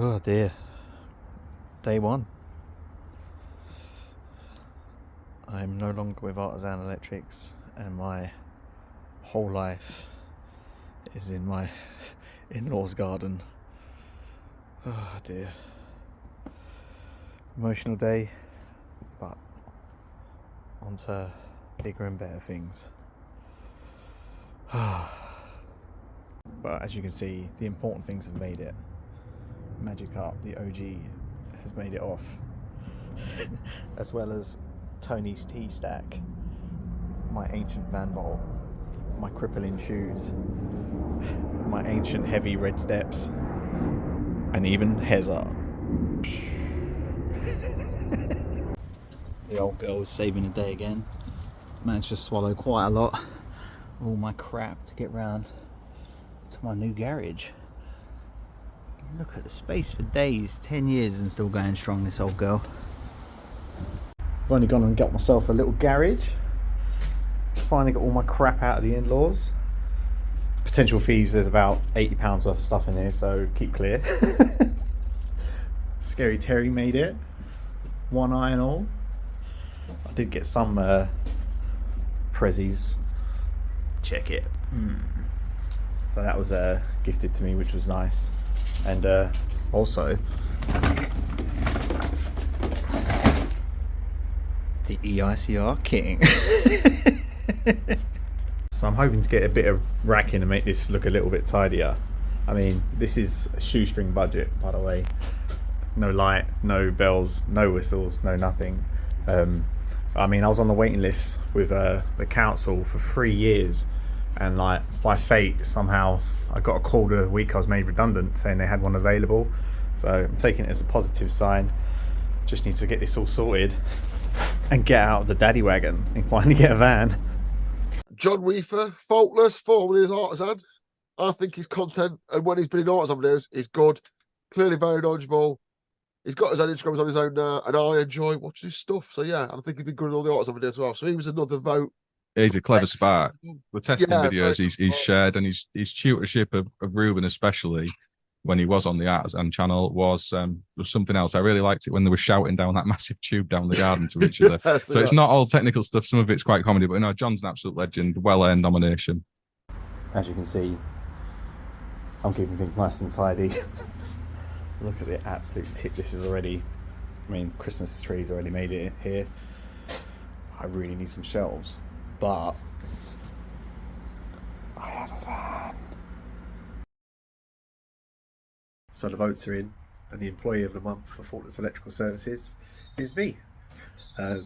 Oh dear. Day one. I'm no longer with Artisan Electrics, and my whole life is in my in-laws' garden. Oh dear. Emotional day, but on to bigger and better things. But as you can see, the important things have made it. Magic Up, the OG, has made it off. As well as Tony's tea stack, my ancient van vault, my crippling shoes, my ancient heavy red steps, and even Hezza. The old girl was saving the day again. Managed to swallow quite a lot of all my crap to get round to my new garage. Look at the space for days, 10 years and still going strong, this old girl. I've only gone and got myself a little garage. Finally got all my crap out of the in-laws. Potential thieves, there's about £80 worth of stuff in here, so keep clear. Scary Terry made it. One eye and all. I did get some prezzies. Check it. So that was gifted to me, which was nice. And also the EICR King. So I'm hoping to get a bit of racking and make this look a little bit tidier. I mean, this is a shoestring budget, by the way. No light, no bells, no whistles, no nothing. I mean, I was on the waiting list with the council for 3 years, and like by fate somehow I got a call the week I was made redundant saying they had one available. So I'm taking it as a positive sign. Just need to get this all sorted and get out of the daddy wagon and finally get a van. John Weaver, Faultless, formerly as Artisan. I think his content, and when he's been in Artisan videos, is good. Clearly very knowledgeable. He's got his own Instagrams on his own now, and I enjoy watching his stuff. So yeah, I think he'd be good in all the Artisan videos as well. So he was another vote. He's a clever spark. The testing videos he's smart. shared, and his tutorship of Ruben, especially when he was on the Artisan channel, was something else. I really liked it when they were shouting down that massive tube down the garden to each other. So it's not all technical stuff. Some of it's quite comedy, but no, John's an absolute legend. Well-earned nomination. As you can see, I'm keeping things nice and tidy. Look at the absolute tip this is already. I mean, Christmas trees already made it here. I really need some shelves, but I have a van. So the votes are in, and the employee of the month for Faultless Electrical Services is me. It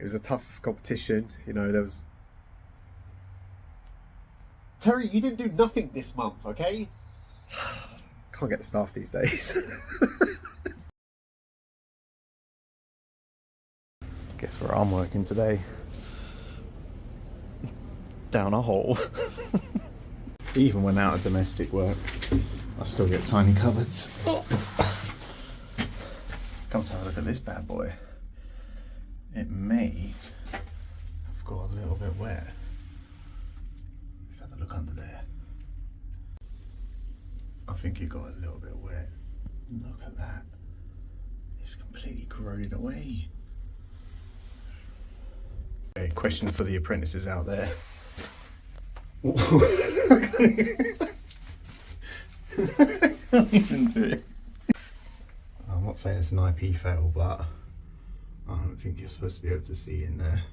was a tough competition, you know. There was Terry, you didn't do nothing this month, okay? Can't get the staff these days. Guess where I'm working today? Down a hole. Even when out of domestic work, I still get tiny cupboards. Come to have a look at this bad boy. It may have got a little bit wet. Let's have a look under there. I think it got a little bit wet. Look at that. It's completely corroded away. A question for the apprentices out there. I can't even do it. I'm not saying it's an IP fail, but I don't think you're supposed to be able to see in there.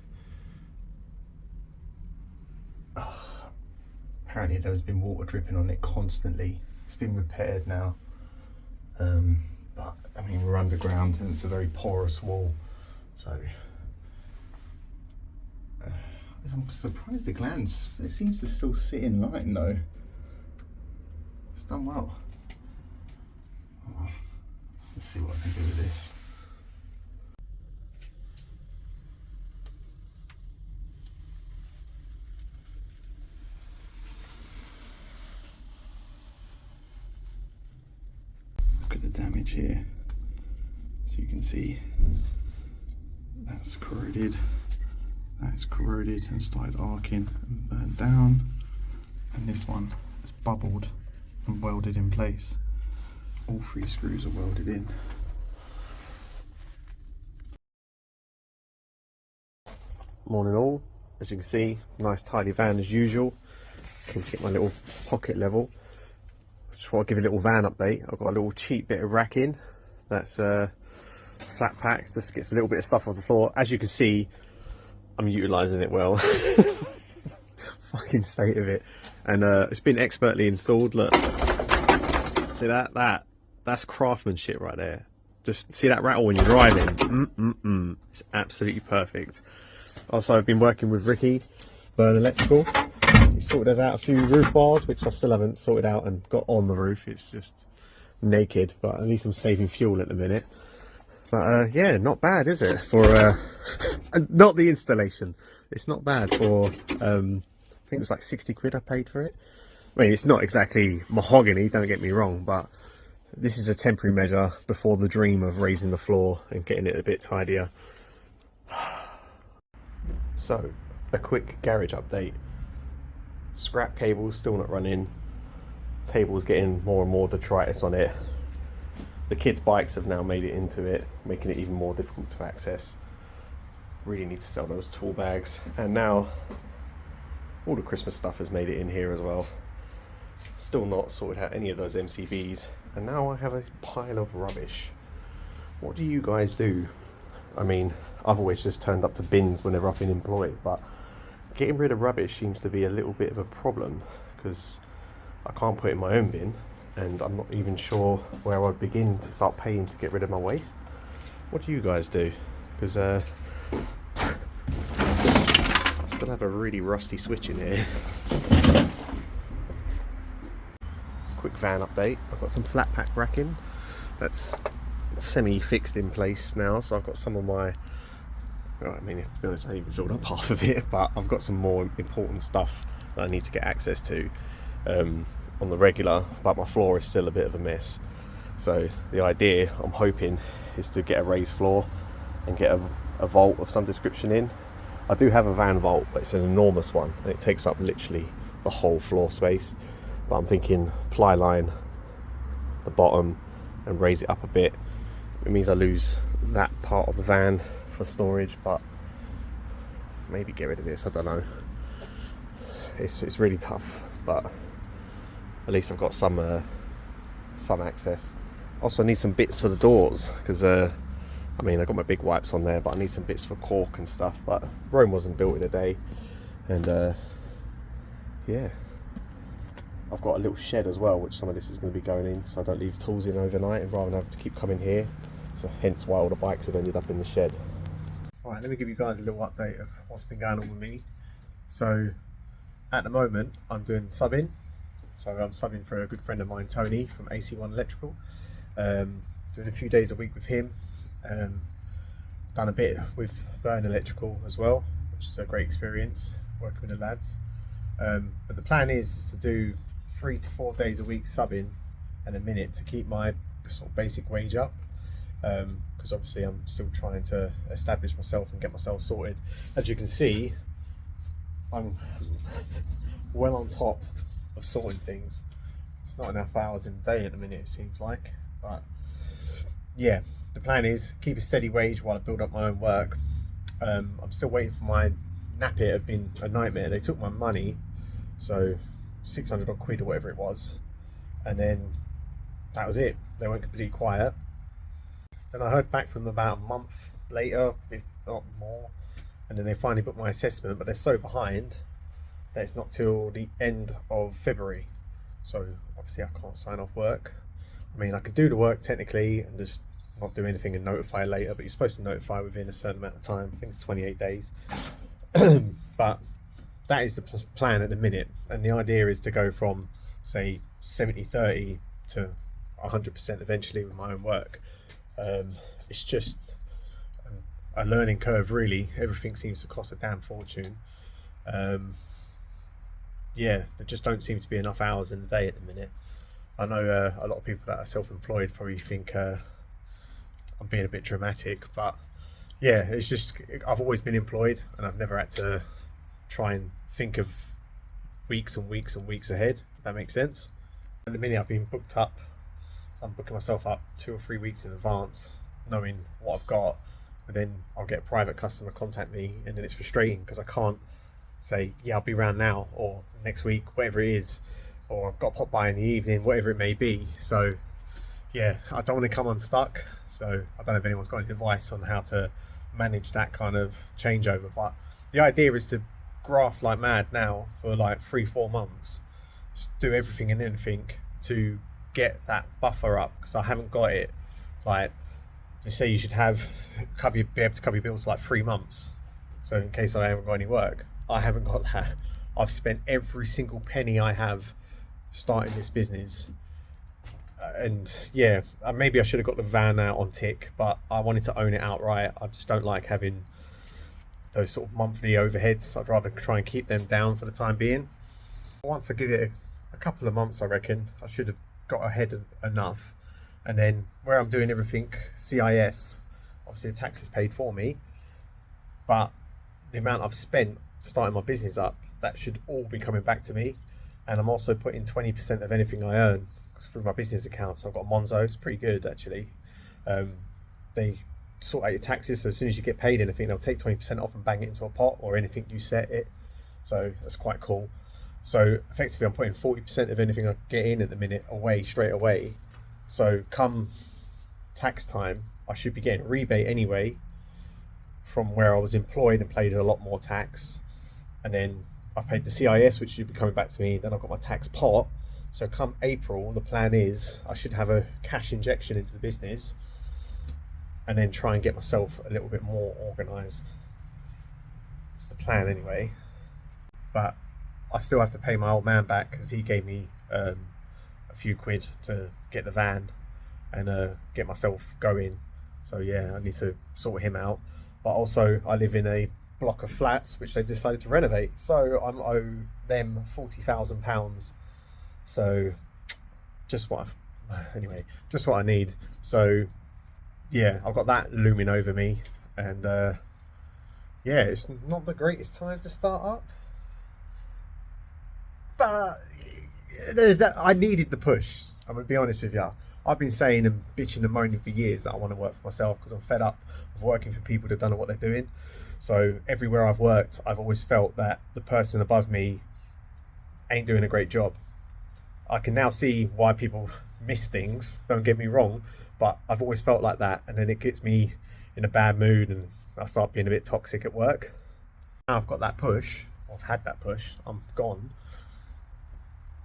Apparently there's been water dripping on it constantly. It's been repaired now, but I mean, we're underground and it's a very porous wall, so I'm surprised the glands, it seems to still sit in line though. It's done well. Oh, let's see what I can do with this. Look at the damage here. So you can see that's corroded. That's corroded and started arcing and burnt down, and this one has bubbled and welded in place. All 3 screws are welded in. Morning all. As you can see, nice tidy van as usual. Can get my little pocket level. Just thought I'd give you a little van update. I've got a little cheap bit of racking. That's flat pack, just gets a little bit of stuff off the floor. As you can see, I'm utilising it well. Fucking state of it. And it's been expertly installed. Look, see that's craftsmanship right there. Just see that rattle when you're driving. It's absolutely perfect. Also, I've been working with Ricky, Burn Electrical. He sorted us out a few roof bars, which I still haven't sorted out and got on the roof. It's just naked, but at least I'm saving fuel at the minute. But yeah, not bad, is it? For not the installation. It's not bad for I think it was like 60 quid I paid for it. I mean, it's not exactly mahogany, don't get me wrong, but this is a temporary measure before the dream of raising the floor and getting it a bit tidier. So, a quick garage update. Scrap cable's still not running. Table's getting more and more detritus on it. The kids' bikes have now made it into it, making it even more difficult to access. Really need to sell those tool bags. And now, all the Christmas stuff has made it in here as well. Still not sorted out any of those MCBs. And now I have a pile of rubbish. What do you guys do? I mean, I've always just turned up to bins whenever I've been employed, but getting rid of rubbish seems to be a little bit of a problem because I can't put it in my own bin, and I'm not even sure where I'd begin to start paying to get rid of my waste. What do you guys do? Because I still have a really rusty switch in here. Quick van update. I've got some flat pack racking that's semi-fixed in place now, so I've got some of my, well, I mean, to be honest, I haven't even filled up half of it, but I've got some more important stuff that I need to get access to on the regular, but my floor is still a bit of a mess. So the idea, I'm hoping, is to get a raised floor and get a vault of some description in. I do have a van vault, but it's an enormous one and it takes up literally the whole floor space. But I'm thinking ply line the bottom and raise it up a bit. It means I lose that part of the van for storage, but maybe get rid of this, I don't know. It's really tough, but at least I've got some access. Also, I need some bits for the doors because I mean, I got my big wipes on there, but I need some bits for cork and stuff. But Rome wasn't built in a day, and yeah, I've got a little shed as well, which some of this is going to be going in, so I don't leave tools in overnight, and rather than have to keep coming here. So hence why all the bikes have ended up in the shed. Alright, let me give you guys a little update of what's been going on with me. So at the moment I'm doing subbing. So I'm subbing for a good friend of mine, Tony, from Artisan Electrical. Doing a few days a week with him. Done a bit with Burn Electrical as well, which is a great experience working with the lads. But the plan is to do 3 to 4 days a week subbing and a minute to keep my sort of basic wage up. Because obviously I'm still trying to establish myself and get myself sorted. As you can see, I'm well on top of sorting things. It's not enough hours in the day at the minute, it seems like, but yeah, the plan is keep a steady wage while I build up my own work. I'm still waiting for my nappy. It had been a nightmare. They took my money, so 600 odd quid or whatever it was, and then that was it. They went completely quiet. Then I heard back from them about a month later, if not more, and then they finally booked my assessment, but they're so behind that it's not till the end of February. So obviously I can't sign off work. I mean, I could do the work technically and just not do anything and notify later, but you're supposed to notify within a certain amount of time. I think it's 28 days. But that is the plan at the minute, and the idea is to go from, say, 70-30 to 100% eventually with my own work. It's just a learning curve, really. Everything seems to cost a damn fortune. Yeah, there just don't seem to be enough hours in the day at the minute. I know a lot of people that are self-employed probably think I'm being a bit dramatic, but yeah, it's just, I've always been employed and I've never had to try and think of weeks and weeks and weeks ahead, if that makes sense. At the minute I've been booked up So I'm booking myself up 2 or 3 weeks in advance, knowing what I've got. But then I'll get a private customer contact me, and then it's frustrating because I can't say, yeah, I'll be around now or next week, whatever it is, or I've got to pop by in the evening, whatever it may be. So yeah, I don't want to come unstuck. So I don't know if anyone's got any advice on how to manage that kind of changeover. But the idea is to graft like mad now for like 3-4 months, just do everything and anything to get that buffer up, because I haven't got it. Like you say, you should be able to cover your bills for like 3 months. So in case I haven't got any work, I haven't got that. I've spent every single penny I have starting this business. And yeah, maybe I should have got the van out on tick, but I wanted to own it outright. I just don't like having those sort of monthly overheads. I'd rather try and keep them down for the time being. Once I give it a couple of months, I reckon I should have got ahead enough. And then where I'm doing everything CIS, obviously the tax is paid for me, but the amount I've spent starting my business up, that should all be coming back to me. And I'm also putting 20% of anything I earn through my business account. So I've got Monzo, it's pretty good actually. They sort out your taxes, so as soon as you get paid anything, they'll take 20% off and bang it into a pot, or anything you set it. So that's quite cool. So effectively I'm putting 40% of anything I get in at the minute away straight away. So come tax time, I should be getting a rebate anyway from where I was employed and paid a lot more tax. And then I've paid the CIS, which should be coming back to me. Then I've got my tax pot. So come April, the plan is I should have a cash injection into the business and then try and get myself a little bit more organised. It's the plan anyway. But I still have to pay my old man back because he gave me a few quid to get the van and get myself going. So yeah, I need to sort him out. But also I live in a block of flats which they've decided to renovate. So I owe them £40,000. So just what I need. So yeah, I've got that looming over me, and yeah, it's not the greatest time to start up, but there's that. I needed the push. I'm gonna be honest with you. I've been saying and bitching and moaning for years that I want to work for myself because I'm fed up of working for people that don't know what they're doing. So everywhere I've worked, I've always felt that the person above me ain't doing a great job. I can now see why people miss things, don't get me wrong, but I've always felt like that, and then it gets me in a bad mood and I start being a bit toxic at work. Now I've got that push, I've had that push, I'm gone.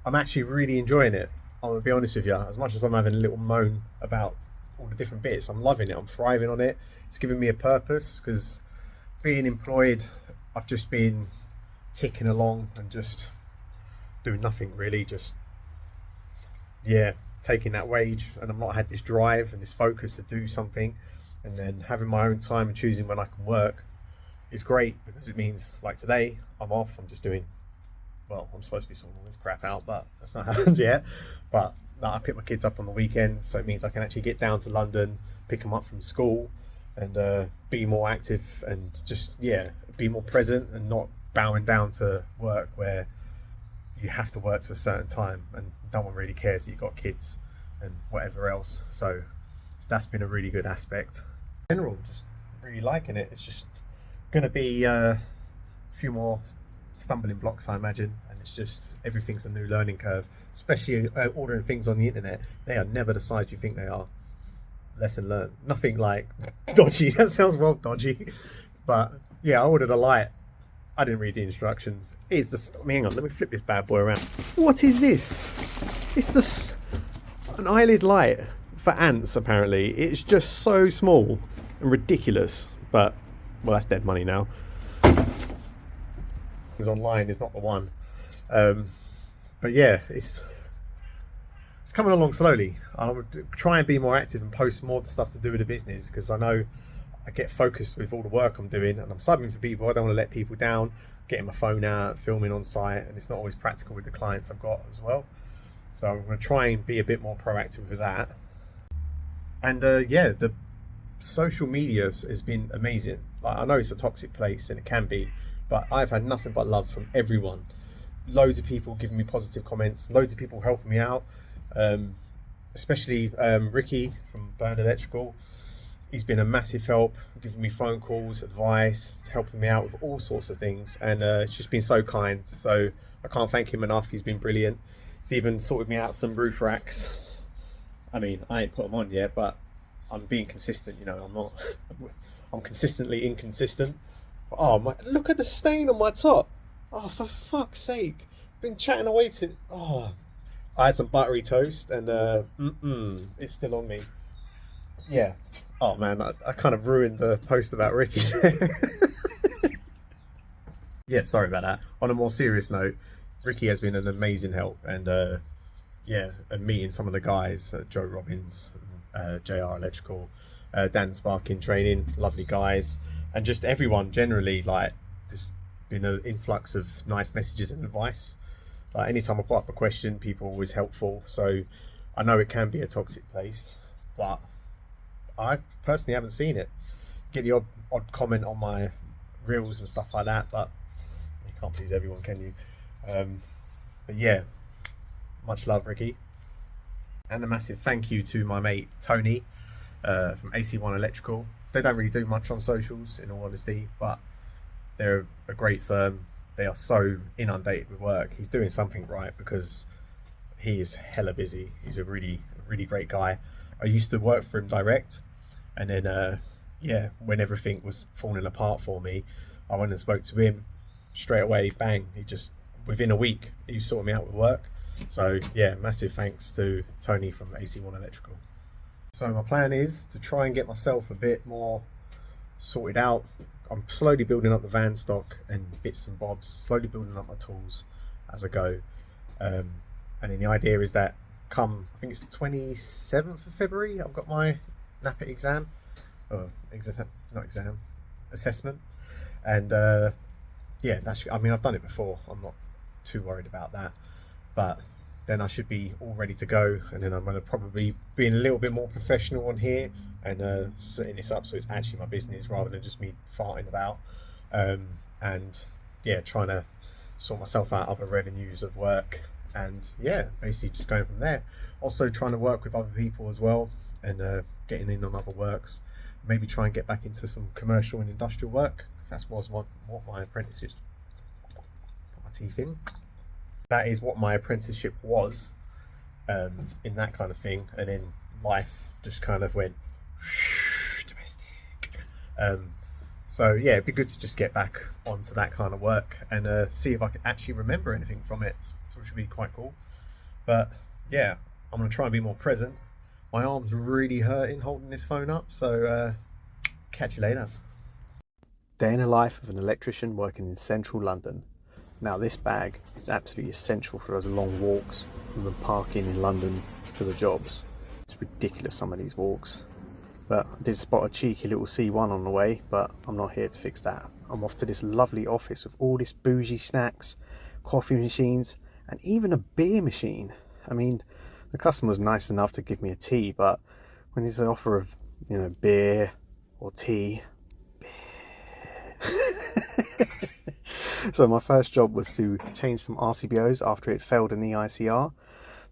I'm actually really enjoying it. I'm gonna be honest with you, as much as I'm having a little moan about all the different bits, I'm loving it, I'm thriving on it. It's giving me a purpose, because being employed, I've just been ticking along and just doing nothing really, just taking that wage, and I've not had this drive and this focus to do something. And then having my own time and choosing when I can work is great, because it means like today I'm off, I'm just doing, well, I'm supposed to be sorting all this crap out, but that's not happened yet. But I pick my kids up on the weekend, so it means I can actually get down to London, pick them up from school, and be more active and just be more present and not bowing down to work where you have to work to a certain time and no one really cares that you've got kids and whatever else. So that's been a really good aspect. In general, just really liking it. It's just going to be a few more stumbling blocks, I imagine, and it's just everything's a new learning curve, especially ordering things on the internet. They are never the size you think they are. Lesson learned. Nothing like dodgy. That sounds well dodgy, but yeah, I ordered a light. I didn't read the instructions. Hang on, let me flip this bad boy around. What is this? It's an eyelid light for ants, apparently. It's just so small and ridiculous, but well, that's dead money now. It's online is not the one. But yeah, it's coming along slowly. I'll try and be more active and post more of the stuff to do with the business, because I know I get focused with all the work I'm doing, and I'm subbing for people. I don't want to let people down, getting my phone out, filming on site, and it's not always practical with the clients I've got as well. So I'm going to try and be a bit more proactive with that. And the social media has been amazing. Like, I know it's a toxic place, and it can be, but I've had nothing but love from everyone. Loads of people giving me positive comments, loads of people helping me out. especially Ricky from Burn Electrical. He's been a massive help, giving me phone calls, advice, helping me out with all sorts of things, and it's just been so kind. So I can't thank him enough. He's been brilliant. He's even sorted me out some roof racks. I mean, I ain't put them on yet, but I'm being consistent. You know, I'm not. I'm consistently inconsistent. Oh my! Look at the stain on my top. Oh, for fuck's sake! Been chatting away to. Oh, I had some buttery toast, and it's still on me. Yeah. Oh man, I kind of ruined the post about Ricky. Yeah, sorry about that. On a more serious note, Ricky has been an amazing help, and and meeting some of the guys, Joe Robbins, JR Electrical, Dan Sparkin training, lovely guys, and just everyone generally, like, just been an influx of nice messages and advice. Like, anytime I put up a question, people are always helpful. So I know it can be a toxic place, but I personally haven't seen it. Get the odd comment on my reels and stuff like that, but you can't please everyone, can you? But yeah, much love, Ricky. And a massive thank you to my mate Tony from AC1 Electrical. They don't really do much on socials, in all honesty, but they're a great firm. They are so inundated with work. He's doing something right, because he is hella busy. He's a really, really great guy. I used to work for him direct, and then when everything was falling apart for me, I went and spoke to him straight away. Bang, he just, within a week, he sorted me out with work. So yeah, massive thanks to Tony from AC1 Electrical. So my plan is to try and get myself a bit more sorted out. I'm slowly building up the van stock and bits and bobs, slowly building up my tools as I go. And then the idea is that come, I think it's the 27th of February, I've got my NAPIT exam, assessment. And that's, I mean, I've done it before, I'm not too worried about that, but then I should be all ready to go. And then I'm going to probably be a little bit more professional on here and setting this up so it's actually my business rather than just me farting about, and yeah, trying to sort myself out other revenues of work, and yeah, basically just going from there. Also trying to work with other people as well, and getting in on other works, maybe try and get back into some commercial and industrial work, because that was what my apprenticeship, put my teeth in, that is what my apprenticeship was, in that kind of thing. And then life just kind of went domestic. So yeah, it'd be good to just get back onto that kind of work and see if I can actually remember anything from it, which would be quite cool. But yeah, I'm going to try and be more present. My arm's really hurting holding this phone up, so catch you later. Day in the life of an electrician working in central London. Now this bag is absolutely essential for those long walks from the parking in London to the jobs. It's ridiculous, some of these walks. But I did spot a cheeky little C1 on the way, but I'm not here to fix that. I'm off to this lovely office with all this bougie snacks, coffee machines, and even a beer machine. I mean, the customer was nice enough to give me a tea, but when there's an offer of, you know, beer or tea, So my first job was to change some RCBOs after it failed an EICR.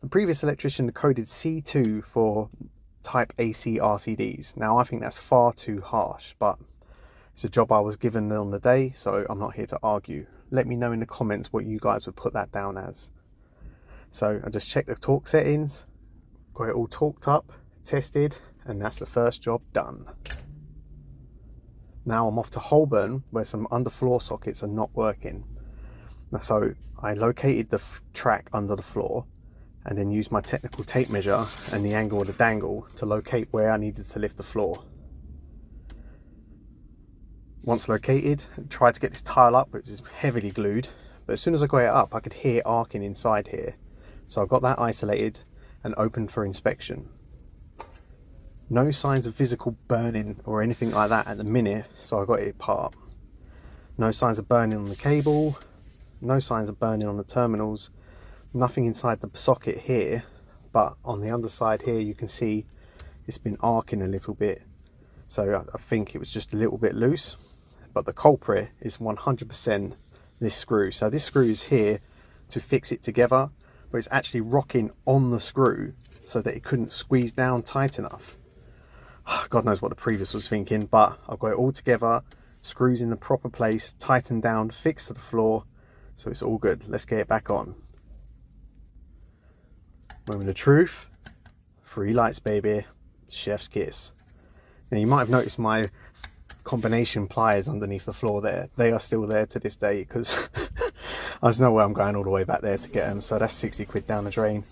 The previous electrician coded C2 for type AC RCDs. Now I think that's far too harsh, but it's a job I was given on the day, so I'm not here to argue. Let me know in the comments what you guys would put that down as. So I just checked the torque settings, got it all torqued up, tested, and that's the first job done. Now I'm off to Holborn, where some underfloor sockets are not working. So I located the track under the floor, and then used my technical tape measure and the angle of the dangle to locate where I needed to lift the floor. Once located, I tried to get this tile up, which is heavily glued, but as soon as I got it up, I could hear arcing inside here. So I got that isolated and opened for inspection. No signs of physical burning or anything like that at the minute, so I got it apart. No signs of burning on the cable, no signs of burning on the terminals, nothing inside the socket here, but on the underside here you can see it's been arcing a little bit, so I think it was just a little bit loose. But the culprit is 100% this screw. So this screw is here to fix it together, but it's actually rocking on the screw so that it couldn't squeeze down tight enough. God knows what the previous was thinking, but I've got it all together, screws in the proper place, tightened down, fixed to the floor, so it's all good. Let's get it back on. Moment of truth, 3 lights baby, chef's kiss. Now you might have noticed my combination pliers underneath the floor there. They are still there to this day because there's no way I'm going all the way back there to get them, so that's 60 quid down the drain.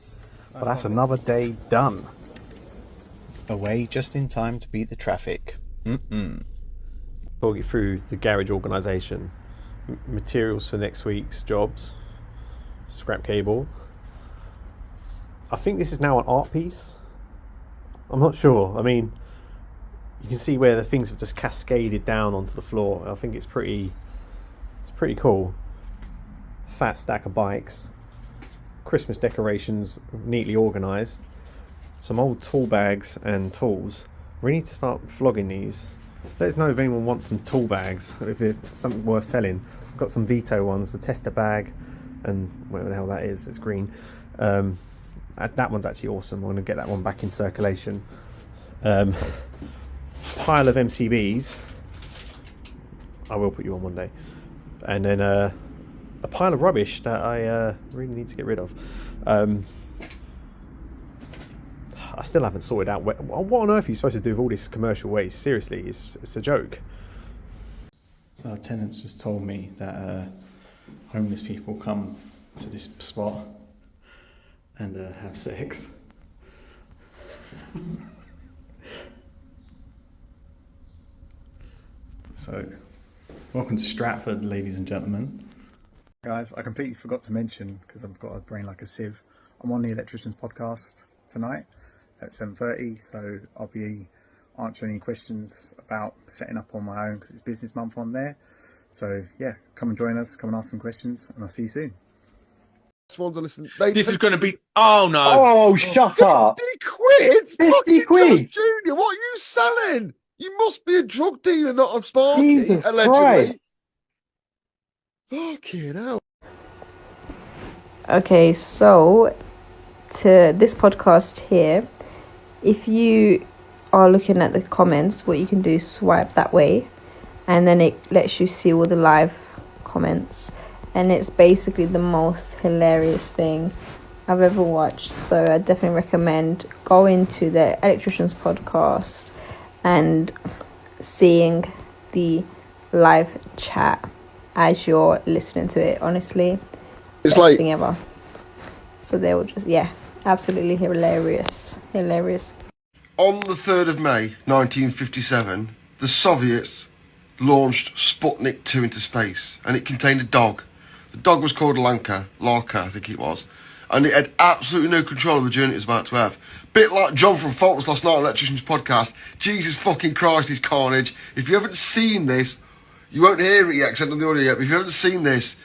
But that's another day done. Away just in time to beat the traffic. Talk you through the garage organisation, materials for next week's jobs, scrap cable. I think this is now an art piece. I'm not sure. I mean, you can see where the things have just cascaded down onto the floor. I think it's pretty cool. Fat stack of bikes, Christmas decorations neatly organised, some old tool bags and tools. We need to start flogging these. Let us know if anyone wants some tool bags, if it's something worth selling. I've got some Vito ones, the tester bag, and whatever the hell that is, it's green. That one's actually awesome. I'm going to get that one back in circulation. Pile of MCBs. I will put you on one day. And then a pile of rubbish that I really need to get rid of. I still haven't sorted out what on earth are you supposed to do with all this commercial waste. Seriously, it's a joke. Our tenants just told me that homeless people come to this spot and have sex. So, welcome to Stratford, ladies and gentlemen. Guys, I completely forgot to mention, because I've got a brain like a sieve, I'm on the Electricians podcast tonight at 7:30, so I'll be answering any questions about setting up on my own because it's business month on there. So yeah, come and join us, come and ask some questions, and I'll see you soon. Swans are listening. This is going to be. Oh no! Oh, shut up! 50 quid! 50 Fucking quid! Josh Junior, what are you selling? You must be a drug dealer, not a Sparky, Jesus allegedly. Christ. Fucking hell. Okay, so to this podcast here, if you are looking at the comments, what you can do is swipe that way, and then it lets you see all the live comments, and it's basically the most hilarious thing I've ever watched. So I definitely recommend going to the Electricians podcast and seeing the live chat as you're listening to it. Honestly, It's best like thing ever. So they will just, yeah, absolutely hilarious. on the 3rd of May 1957, the Soviets launched Sputnik 2 into space, and it contained a dog. The dog was called Larka, I think it was, and it had absolutely no control of the journey it was about to have. Bit like John from Faultless Last Night Electricians podcast. Jesus fucking Christ, it's carnage. If you haven't seen this, you won't hear it yet, except on the audio yet, but if you haven't seen this,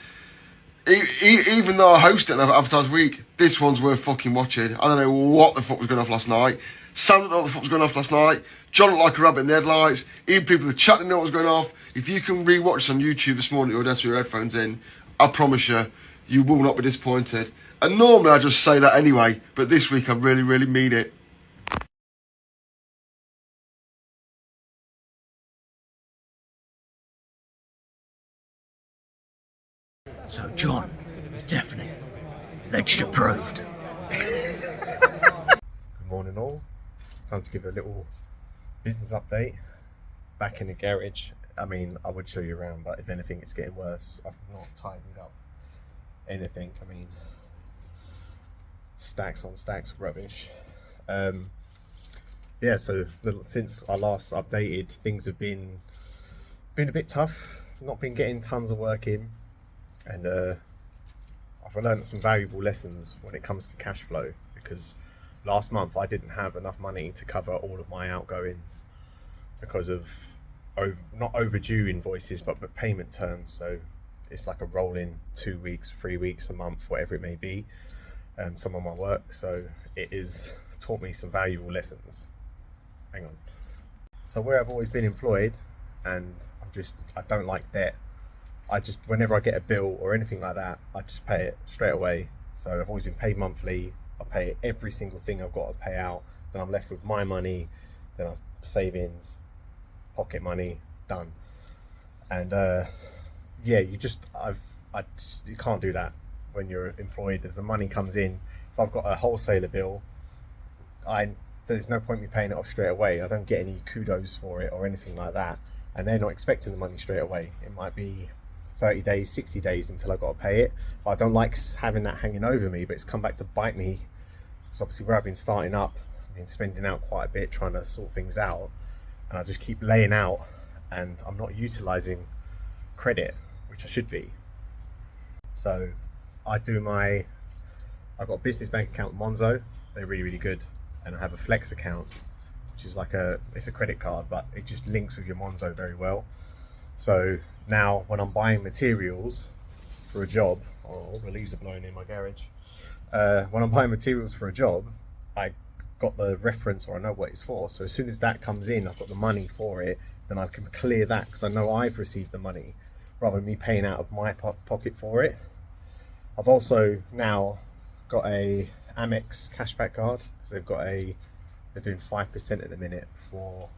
even though I host it and I've advertised week, this one's worth fucking watching. I don't know what the fuck was going off last night. Sam didn't know what the fuck was going off last night. John looked like a rabbit in the headlights. Even people in the chat didn't know what was going off. If you can re-watch this on YouTube this morning at your desk with your headphones in, I promise you, you will not be disappointed. And normally I just say that anyway, but this week I really, really mean it. So John is definitely lecture approved. Good morning all. It's time to give a little business update. Back in the garage. I mean, I would show you around, but if anything, it's getting worse. I've not tidied up anything. I mean, stacks on stacks of rubbish. Yeah, so since I last updated, things have been a bit tough. Not been getting tons of work in, and I've learned some valuable lessons when it comes to cash flow, because last month I didn't have enough money to cover all of my outgoings because of not overdue invoices, but payment terms. So it's like a rolling 2 weeks, 3 weeks, a month, whatever it may be, some of my work. So it has taught me some valuable lessons. Hang on. So where I've always been employed, and I don't like debt. Whenever I get a bill or anything like that, I just pay it straight away. So I've always been paid monthly, I pay every single thing I've got to pay out. Then I'm left with my money, then I savings, pocket money, done. And yeah, you can't do that when you're employed. As the money comes in, if I've got a wholesaler bill, there's no point me paying it off straight away. I don't get any kudos for it or anything like that, and they're not expecting the money straight away. It might be 30 days, 60 days until I got to pay it. But I don't like having that hanging over me, but it's come back to bite me. Because obviously where I've been starting up, I've been spending out quite a bit trying to sort things out, and I just keep laying out, and I'm not utilizing credit, which I should be. So I've got a business bank account with Monzo. They're really, really good. And I have a Flex account, which is it's a credit card, but it just links with your Monzo very well. So now when I'm buying materials for a job, all the leaves are blowing in my garage. When I'm buying materials for a job, I got the reference, or I know what it's for. So as soon as that comes in, I've got the money for it, then I can clear that because I know I've received the money rather than me paying out of my pocket for it. I've also now got a Amex cashback card because they're doing 5% at the minute for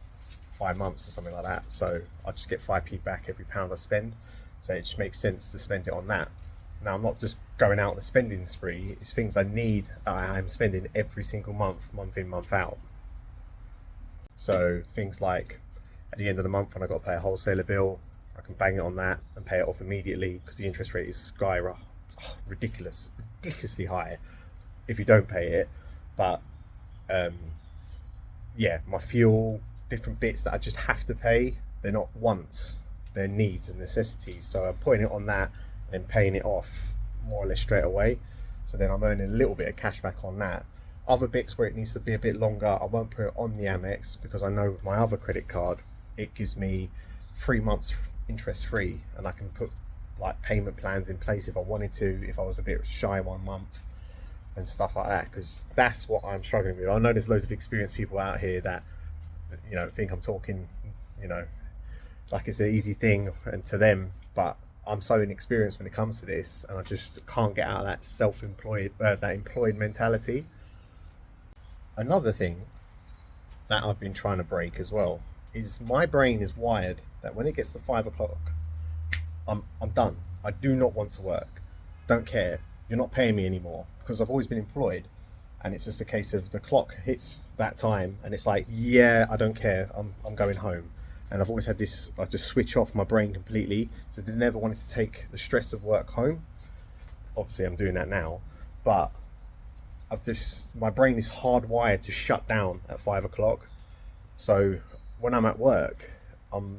5 months or something like that. So I just get 5p back every pound I spend. So it just makes sense to spend it on that. Now I'm not just going out on a spending spree. It's things I need that I'm spending every single month, month in, month out. So things like at the end of the month when I've got to pay a wholesaler bill, I can bang it on that and pay it off immediately because the interest rate is ridiculously high if you don't pay it. But yeah, my fuel, different bits that I just have to pay, they're not wants, they're needs and necessities. So I'm putting it on that and then paying it off more or less straight away. So then I'm earning a little bit of cash back on that. Other bits where it needs to be a bit longer, I won't put it on the Amex because I know with my other credit card, it gives me 3 months interest free, and I can put like payment plans in place if I wanted to, if I was a bit shy 1 month and stuff like that, because that's what I'm struggling with. I know there's loads of experienced people out here that, you know, think I'm talking, you know, like it's an easy thing and to them, but I'm so inexperienced when it comes to this, and I just can't get out of that self-employed, that employed mentality. Another thing that I've been trying to break as well is my brain is wired that when it gets to 5 o'clock, I'm done. I do not want to work. Don't care. You're not paying me anymore, because I've always been employed, and it's just a case of the clock hits that time and it's like, yeah, I don't care. I'm going home. And I've always had this, I just switch off my brain completely. So I never wanted to take the stress of work home. Obviously I'm doing that now, but my brain is hardwired to shut down at 5 o'clock. So when I'm at work, I'm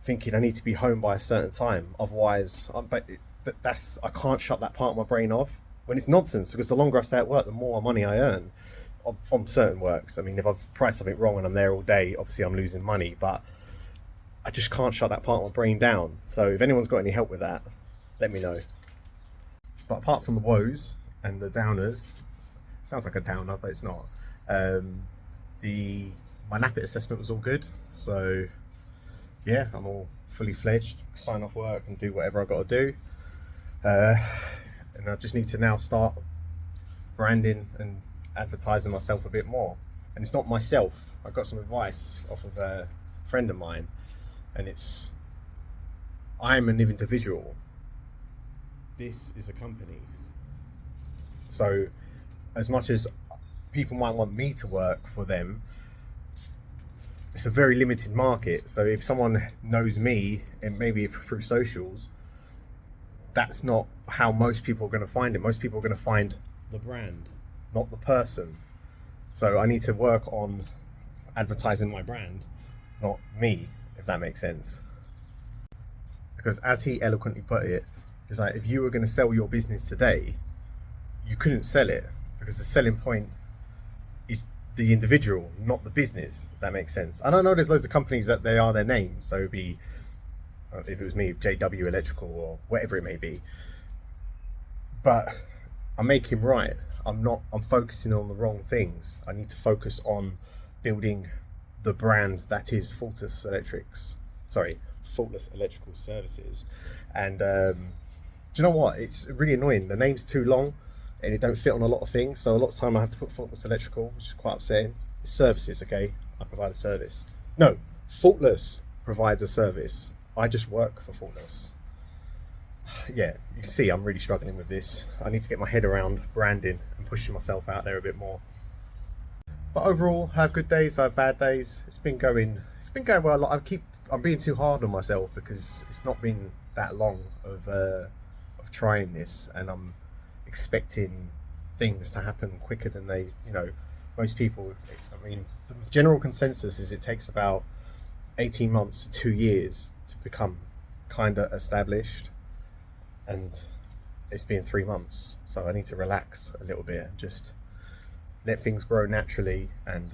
thinking I need to be home by a certain time. Otherwise, I can't shut that part of my brain off. When it's nonsense, because the longer I stay at work, the more money I earn on certain works. I mean, if I've priced something wrong and I'm there all day, obviously I'm losing money, but I just can't shut that part of my brain down. So if anyone's got any help with that, let me know. But apart from the woes and the downers, sounds like a downer, but it's not. My NAPIT assessment was all good. So yeah, I'm all fully fledged, sign off work and do whatever I've got to do. And I just need to now start branding and advertising myself a bit more. And it's not myself. I got some advice off of a friend of mine, and it's, I'm an individual. This is a company. So as much as people might want me to work for them, it's a very limited market. So if someone knows me, and maybe through socials, that's not how most people are going to find it. Most people are going to find the brand, not the person. So I need to work on advertising my brand, not me, if that makes sense. Because as he eloquently put it, it's like, if you were going to sell your business today, you couldn't sell it, because the selling point is the individual, not the business, if that makes sense. And I know there's loads of companies that they are their name. So it'd be, if it was me, JW Electrical or whatever it may be. But I'm making right. I'm focusing on the wrong things. I need to focus on building the brand that is Faultless Electrical Services. And do you know what? It's really annoying. The name's too long. and it don't fit on a lot of things. So a lot of time I have to put Faultless Electrical, which is quite upsetting. It's services, okay? I provide a service. No, Faultless provides a service. I just work for Faultless. Yeah, you can see I'm really struggling with this. I need to get my head around branding and pushing myself out there a bit more. But overall, I have good days, I have bad days. It's been going well. I'm being too hard on myself because it's not been that long of trying this, and I'm expecting things to happen quicker than they, most people. I mean, the general consensus is it takes about 18 months to 2 years to become kind of established, and it's been 3 months, so I need to relax a little bit and just let things grow naturally, and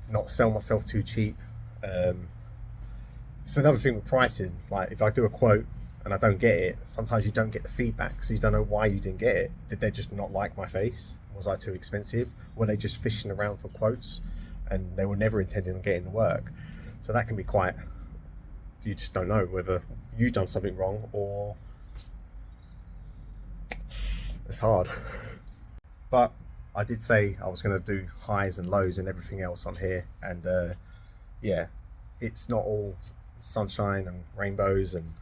not sell myself too cheap. It's another thing with pricing. Like if I do a quote and I don't get it, sometimes you don't get the feedback, so you don't know why you didn't get it. Did they just not like my face? Was I too expensive? Were they just fishing around for quotes and they were never intending on getting the work? So that can be quite, you just don't know whether you've done something wrong or it's hard. But I did say I was going to do highs and lows and everything else on here, and it's not all sunshine and rainbows and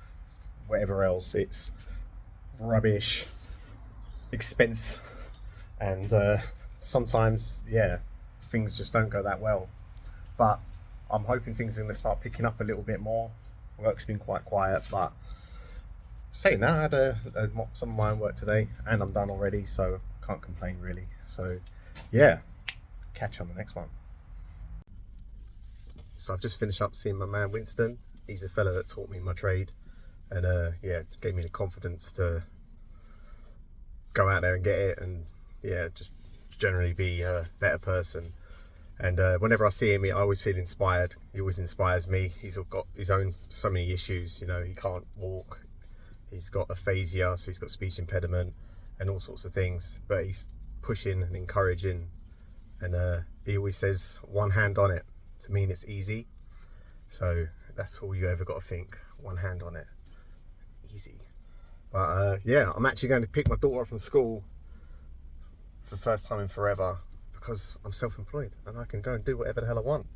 whatever else. It's rubbish, expense, and sometimes things just don't go that well. But I'm hoping things are going to start picking up a little bit more. Work's been quite quiet, but saying that, I had some of my own work today and I'm done already, so can't complain really. So yeah, catch you on the next one. So I've just finished up seeing my man Winston. He's the fella that taught me my trade, and gave me the confidence to go out there and get it, and just generally be a better person. And whenever I see him, I always feel inspired. He always inspires me. He's got his own so many issues. He can't walk. He's got aphasia, so he's got speech impediment and all sorts of things. But he's pushing and encouraging, and he always says one hand on it to mean it's easy. So that's all you ever got to think. One hand on it, easy. But I'm actually going to pick my daughter up from school for the first time in forever, because I'm self-employed and I can go and do whatever the hell I want,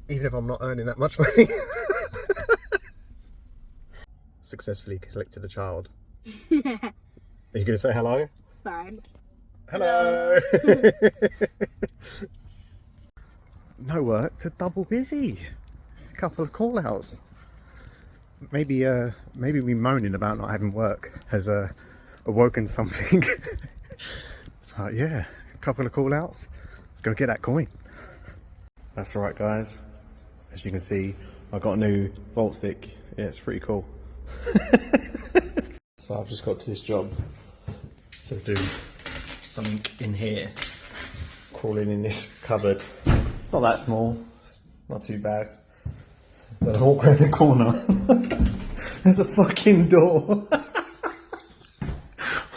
even if I'm not earning that much money. Successfully collected a child. Are you going to say hello? Fine. Hello. No work to double busy. A couple of call outs. Maybe me moaning about not having work has awoken something. But yeah, a couple of call outs. Let's go get that coin. That's right, guys. As you can see, I got a new Volt stick. Yeah, it's pretty cool. So I've just got to this job to do something in here. Crawling in this cupboard. It's not that small. It's not too bad. Then I walk around the corner. There's a fucking door.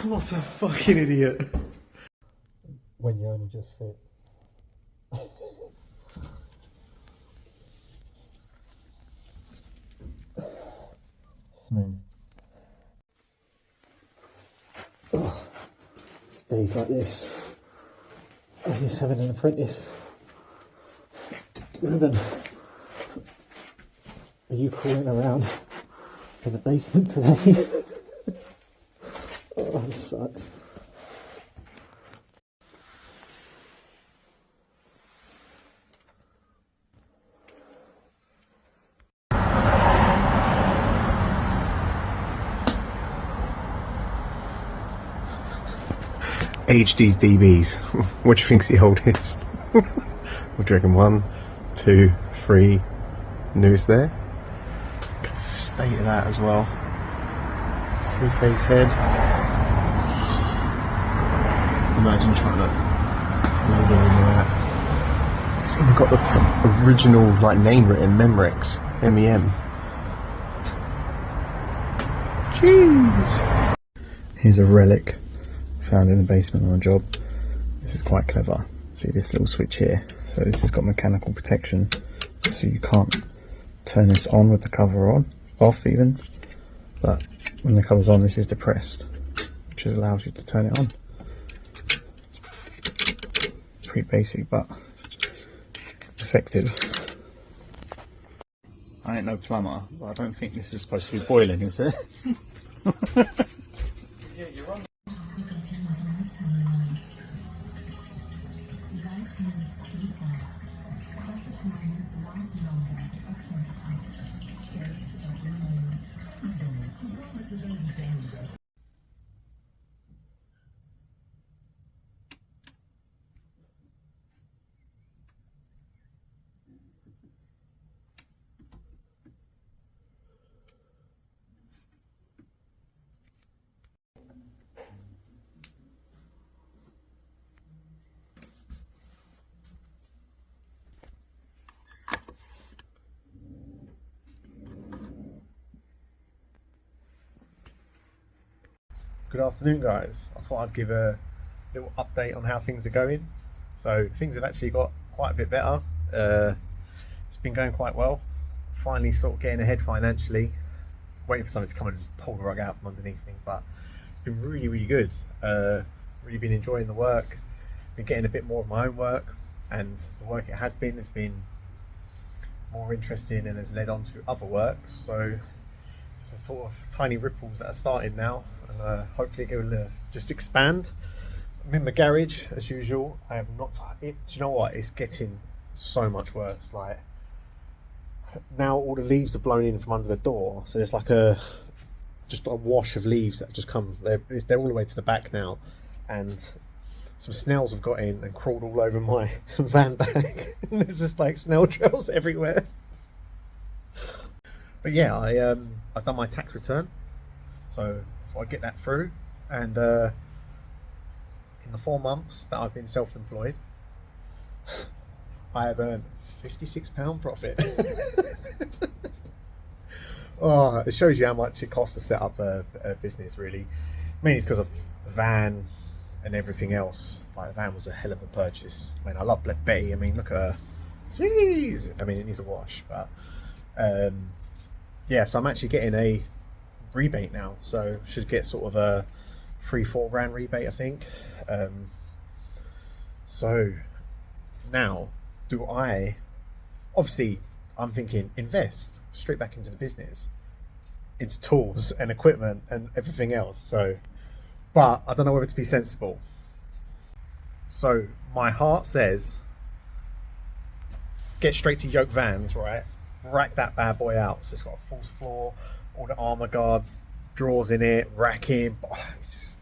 What a fucking idiot. When you only just fit. Smooth. Oh, it's days like this. I miss having an apprentice. Ruben, are you crawling around in the basement today? Oh, this sucks. Age these DBs. What do you think's the oldest? What do you reckon? 1, 2, 3. Newest there. State of that as well. 3-phase head. Imagine trying to load it in that. It's even got the original name written, Memrex, MEM. Jeez. Here's a relic found in the basement on a job. This is quite clever. See this little switch here? So this has got mechanical protection, so you can't turn this on with the cover on, off even. But when the cover's on, this is depressed. which allows you to turn it on. Pretty basic but effective. I ain't no plumber, but I don't think this is supposed to be boiling, is it? Good afternoon, guys. I thought I'd give a little update on how things are going. So things have actually got quite a bit better. It's been going quite well. Finally sort of getting ahead financially. Waiting for something to come and pull the rug out from underneath me, but it's been really, really good. Really been enjoying the work. Been getting a bit more of my own work, and the work it has been more interesting and has led on to other work. So it's a sort of tiny ripples that are starting now, and hopefully it will just expand. I'm in my garage as usual. I have not it. Do you know what? It's getting so much worse. Like now, all the leaves are blown in from under the door, so there's like just a wash of leaves that have just come. They're all the way to the back now, and some snails have got in and crawled all over my van bag. There's just like snail trails everywhere. But yeah, I've done my tax return, so I get that through, and in the 4 months that I've been self-employed, I have earned £56 profit. Oh, it shows you how much it costs to set up a business, really. Mainly it's because of the van and everything else. Like, the van was a hell of a purchase. I mean, I love Betty. I mean, look at her. Jeez. I mean, it needs a wash, but yeah, so I'm actually getting a rebate now. So should get sort of a 3-4 grand rebate, I think. So now, do I, obviously I'm thinking invest straight back into the business, into tools and equipment and everything else. So, but I don't know whether to be sensible. So my heart says get straight to yoke vans, right? Rack that bad boy out. So it's got a false floor, all the armor guards, drawers in it, racking. Oh, it's just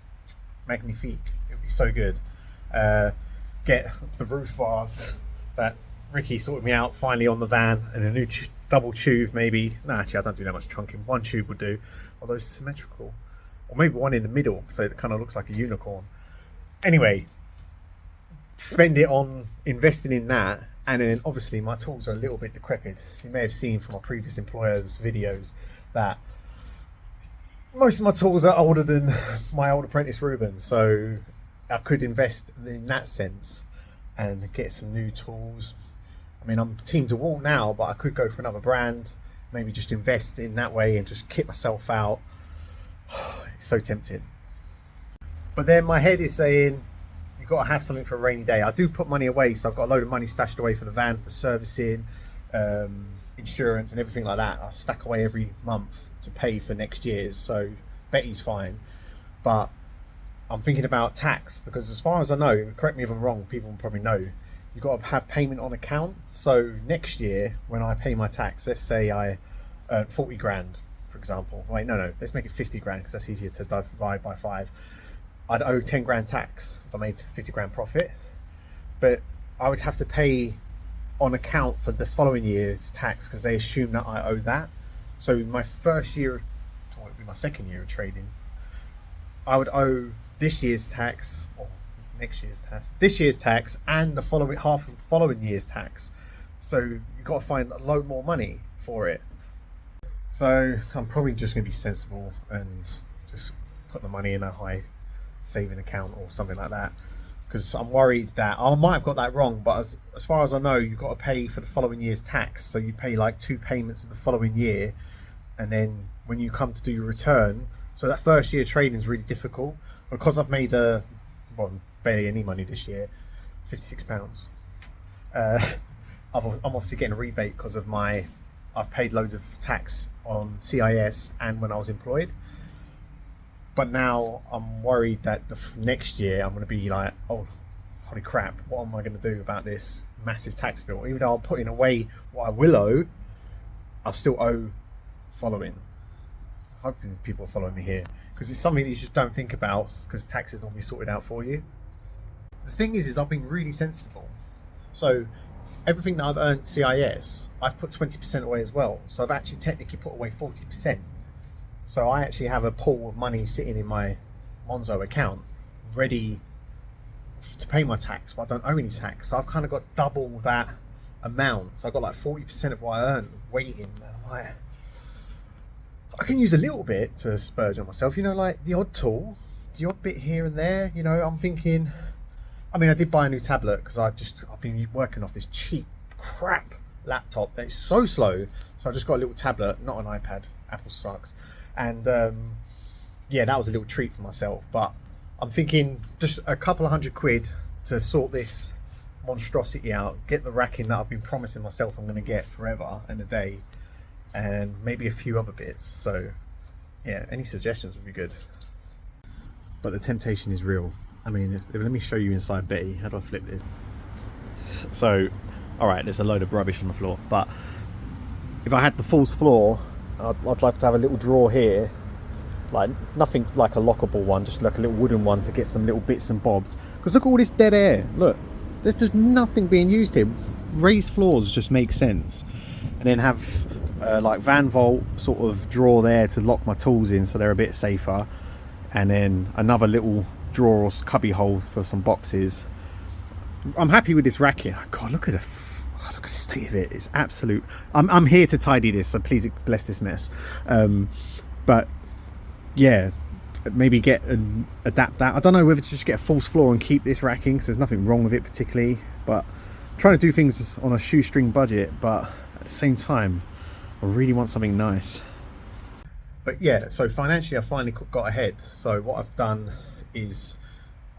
magnifique. It would be so good. Get the roof bars that Ricky sorted me out finally on the van, and a new double tube maybe. No, actually I don't do that much trunking. One tube would do, although it's symmetrical. Or maybe one in the middle so it kind of looks like a unicorn. Anyway, spend it on investing in that. And then obviously my tools are a little bit decrepit. You may have seen from my previous employers' videos that most of my tools are older than my old apprentice Ruben. So I could invest in that sense and get some new tools. I mean, I'm team to wall now, but I could go for another brand, maybe just invest in that way and just kit myself out. It's so tempting. But then my head is saying, you've got to have something for a rainy day. I do put money away, so I've got a load of money stashed away for the van, for servicing, insurance and everything like that. I stack away every month to pay for next year's, so Betty's fine. But I'm thinking about tax, because as far as I know, correct me if I'm wrong, people will probably know, you've got to have payment on account. So next year, when I pay my tax, let's say I earn 40 grand, for example. Wait, no, let's make it 50 grand because that's easier to divide by 5. I'd owe 10 grand tax if I made 50 grand profit, but I would have to pay on account for the following year's tax because they assume that I owe that. So my first year, or it would be my second year of trading, I would owe this year's tax, or next year's tax, this year's tax, and the following half of the following year's tax. So you've got to find a load more money for it. So I'm probably just going to be sensible and just put the money in a high saving account or something like that, because I'm worried that I might have got that wrong, but as far as I know, you've got to pay for the following year's tax. So you pay like 2 payments of the following year, and then when you come to do your return, so that first year trading is really difficult. because I've made barely any money this year, £56. I'm obviously getting a rebate because of I've paid loads of tax on CIS and when I was employed. But now I'm worried that next year I'm going to be like, oh, holy crap, what am I going to do about this massive tax bill? Even though I'm putting away what I will owe, I'll still owe following. Hoping people are following me here, because it's something that you just don't think about, because tax is normally sorted out for you. The thing is I've been really sensible. So everything that I've earned CIS, I've put 20% away as well. So I've actually technically put away 40%. So I actually have a pool of money sitting in my Monzo account ready to pay my tax, but I don't owe any tax. So I've kind of got double that amount. So I've got like 40% of what I earn waiting. And I'm like, I can use a little bit to splurge on myself, you know, like the odd tool, the odd bit here and there. You know, I'm thinking, I mean, I did buy a new tablet because I've been working off this cheap crap laptop that is so slow. So I just got a little tablet, not an iPad. Apple sucks. And yeah, that was a little treat for myself. But I'm thinking just a couple of £100 to sort this monstrosity out, get the racking that I've been promising myself I'm going to get forever and a day, and maybe a few other bits. So yeah, any suggestions would be good. But the temptation is real. I mean, let me show you inside Betty. How do I flip this? So, all right, there's a load of rubbish on the floor, but if I had the false floor, I'd like to have a little drawer here, like nothing like a lockable one, just like a little wooden one to get some little bits and bobs. Because look at all this dead air. Look, there's just nothing being used here. Raised floors just make sense. And then have like Van Volt sort of drawer there to lock my tools in so they're a bit safer. And then another little drawer or cubby hole for some boxes. I'm happy with this racking. Oh God, look at the state of it. It's absolute. I'm here to tidy this, so please bless this mess. But yeah, maybe adapt that. I don't know whether to just get a false floor and keep this racking, because there's nothing wrong with it particularly, but I'm trying to do things on a shoestring budget, but at the same time I really want something nice. But yeah, so financially I finally got ahead. So what I've done is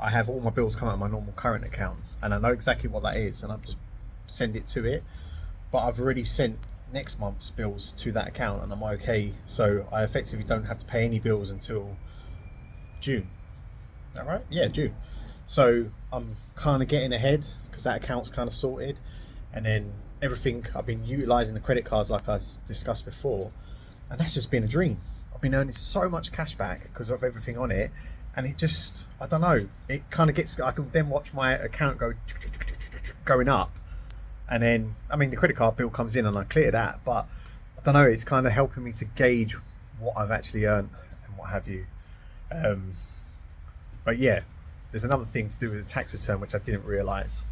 I have all my bills come out of my normal current account, and I know exactly what that is, and I've just send it to it. But I've already sent next month's bills to that account, and I'm okay. So I effectively don't have to pay any bills until June. Is that right? Yeah, June. So I'm kind of getting ahead because that account's kind of sorted, and then everything I've been utilizing the credit cards like I discussed before, and that's just been a dream. I've been earning so much cash back because of everything on it, and it just, I don't know, it kind of gets, I can then watch my account going up. And then, I mean, the credit card bill comes in and I clear that, but I don't know, it's kind of helping me to gauge what I've actually earned and what have you. But yeah, there's another thing to do with the tax return which I didn't realise.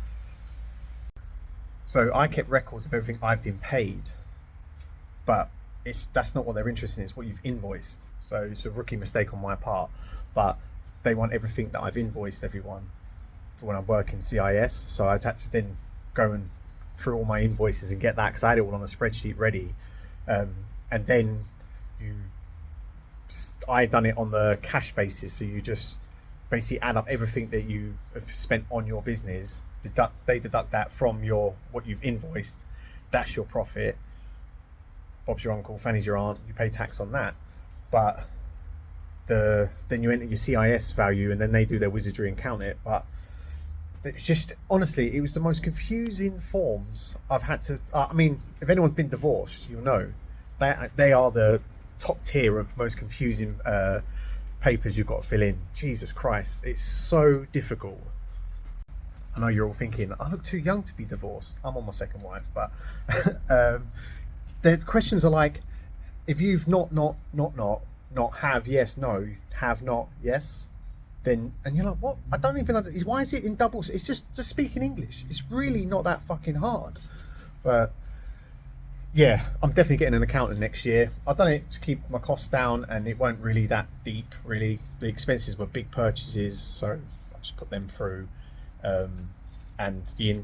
So I kept records of everything I've been paid, but that's not what they're interested in, it's what you've invoiced. So it's a rookie mistake on my part, but they want everything that I've invoiced everyone for when I'm working CIS. So I had to then go and through all my invoices and get that, because I had it all on a spreadsheet ready, and then I done it on the cash basis. So you just basically add up everything that you have spent on your business, they deduct that from what you've invoiced, that's your profit. Bob's your uncle, Fanny's your aunt, you pay tax on that. But then you enter your CIS value, and then they do their wizardry and count it. But it's just, honestly, it was the most confusing forms I've had to, I mean, if anyone's been divorced, you'll know they are the top tier of most confusing papers you've got to fill in. Jesus Christ, it's so difficult. I know you're all thinking, I look too young to be divorced. I'm on my second wife, but the questions are like, if you've not, have, yes, no, have not, yes, then, and you're like, what? I don't even understand. Why is it in doubles? It's just speaking English. It's really not that fucking hard. But yeah, I'm definitely getting an accountant next year. I've done it to keep my costs down, and it weren't really that deep, really. The expenses were big purchases, so I just put them through. And the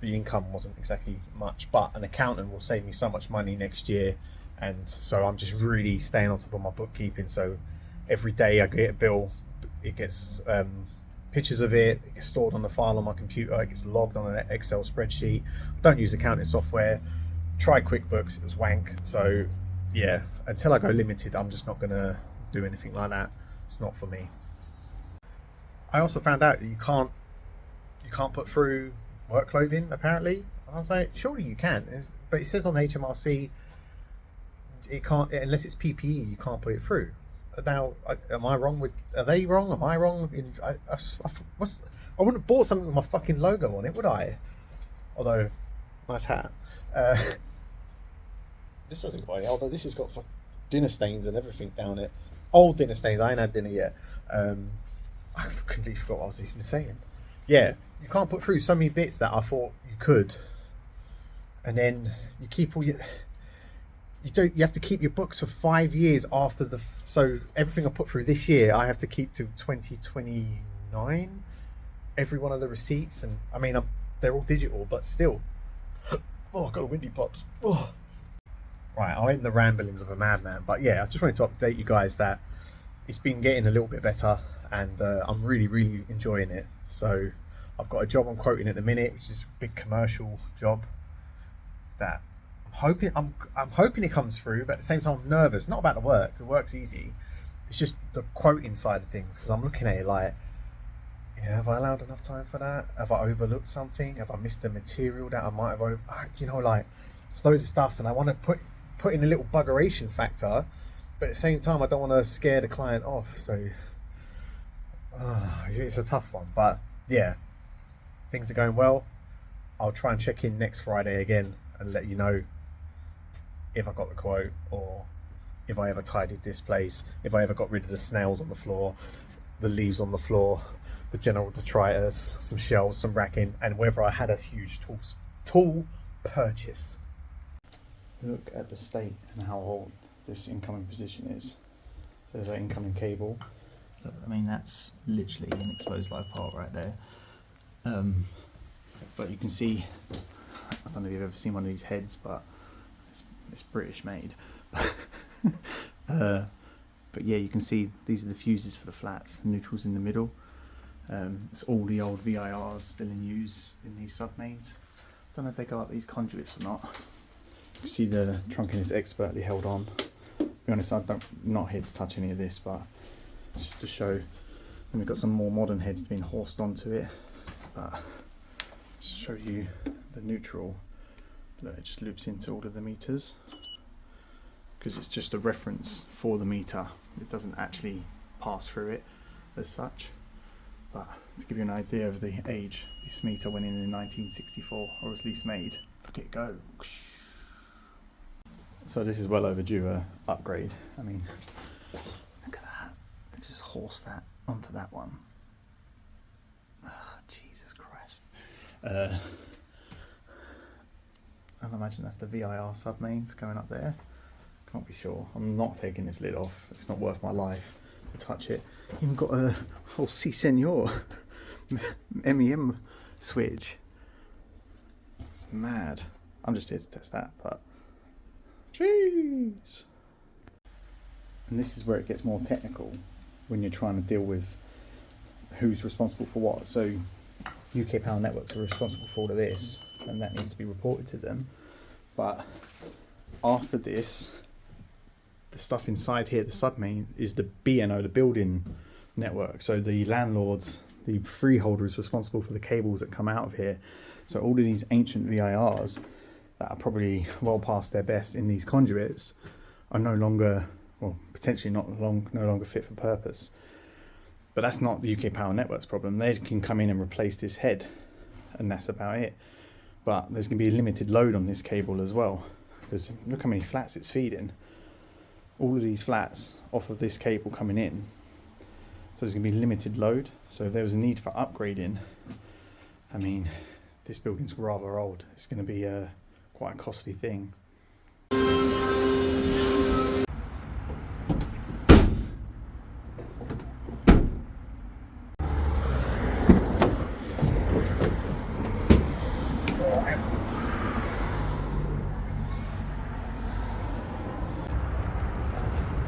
income wasn't exactly much, but an accountant will save me so much money next year. And so I'm just really staying on top of my bookkeeping. So every day I get a bill, it gets pictures of it. It gets stored on the file on my computer. It gets logged on an Excel spreadsheet. Don't use accounting software. Try QuickBooks. It was wank. So yeah, until I go limited, I'm just not gonna do anything like that. It's not for me. I also found out that you can't put through work clothing apparently. I was like, surely you can, but it says on HMRC it can't, unless it's PPE, you can't put it through. Now, am I wrong with? Are they wrong? Am I wrong? I wouldn't have bought something with my fucking logo on it, would I? Although, nice hat. This doesn't quite. Although this has got dinner stains and everything down it. Old dinner stains. I ain't had dinner yet. I completely forgot what I was even saying. Yeah, you can't put through so many bits that I thought you could, and then you keep all your. You have to keep your books for 5 years after the. So everything I put through this year, I have to keep to 2029. Every one of the receipts, and I mean, they're all digital, but still. Oh, I've got a windy pops. Oh. Right, I'll end the ramblings of a madman, but yeah, I just wanted to update you guys that it's been getting a little bit better, and I'm really, really enjoying it. So I've got a job I'm quoting at the minute, which is a big commercial job that I'm hoping it comes through, but at the same time I'm nervous. Not about the work. The work's easy. It's just the quoting side of things, because I'm looking at it like, yeah, have I allowed enough time for that? Have I overlooked something? Have I missed the material that I might have like it's loads of stuff, and I want to put in a little buggeration factor, but at the same time I don't want to scare the client off. So it's a tough one, but yeah, things are going well. I'll try and check in next Friday again and let you know if I got the quote, or if I ever tidied this place, if I ever got rid of the snails on the floor, the leaves on the floor, the general detritus, some shelves, some racking, and whether I had a huge tool purchase. Look at the state and how old this incoming position is. So there's an incoming cable. Look, I mean, that's literally an exposed live part right there. But you can see, I don't know if you've ever seen one of these heads, but it's British made. But yeah, you can see these are the fuses for the flats, the neutrals in the middle. It's all the old VIRs still in use in these submains. Don't know if they go up these conduits or not. You can see the trunking is expertly held on. To be honest, I'm not here to touch any of this, but just to show. And we've got some more modern heads being horsed onto it. But just show you the neutral. Look, it just loops into all of the meters, because it's just a reference for the meter. It doesn't actually pass through it as such. But to give you an idea of the age, this meter went in 1964, or was at least made. Look at it go. So this is well overdue upgrade. I mean, look at that. It just horsed that onto that one. Oh, Jesus Christ. I imagine that's the VIR submains going up there. Can't be sure. I'm not taking this lid off. It's not worth my life to touch it. Even got a whole C Senor MEM switch. It's mad. I'm just here to test that, but jeez. And this is where it gets more technical when you're trying to deal with who's responsible for what. So UK Power Networks are responsible for all of this, and that needs to be reported to them. But after this, the stuff inside here, the submain, is the BNO, the building network. So the landlords, the freeholder, is responsible for the cables that come out of here. So all of these ancient VIRs that are probably well past their best in these conduits are no longer, well, potentially no longer fit for purpose. But that's not the UK Power Networks problem. They can come in and replace this head, and that's about it. But there's going to be a limited load on this cable as well, because look how many flats it's feeding. All of these flats off of this cable coming in. So there's going to be limited load. So if there was a need for upgrading, I mean, this building's rather old. It's going to be quite a costly thing.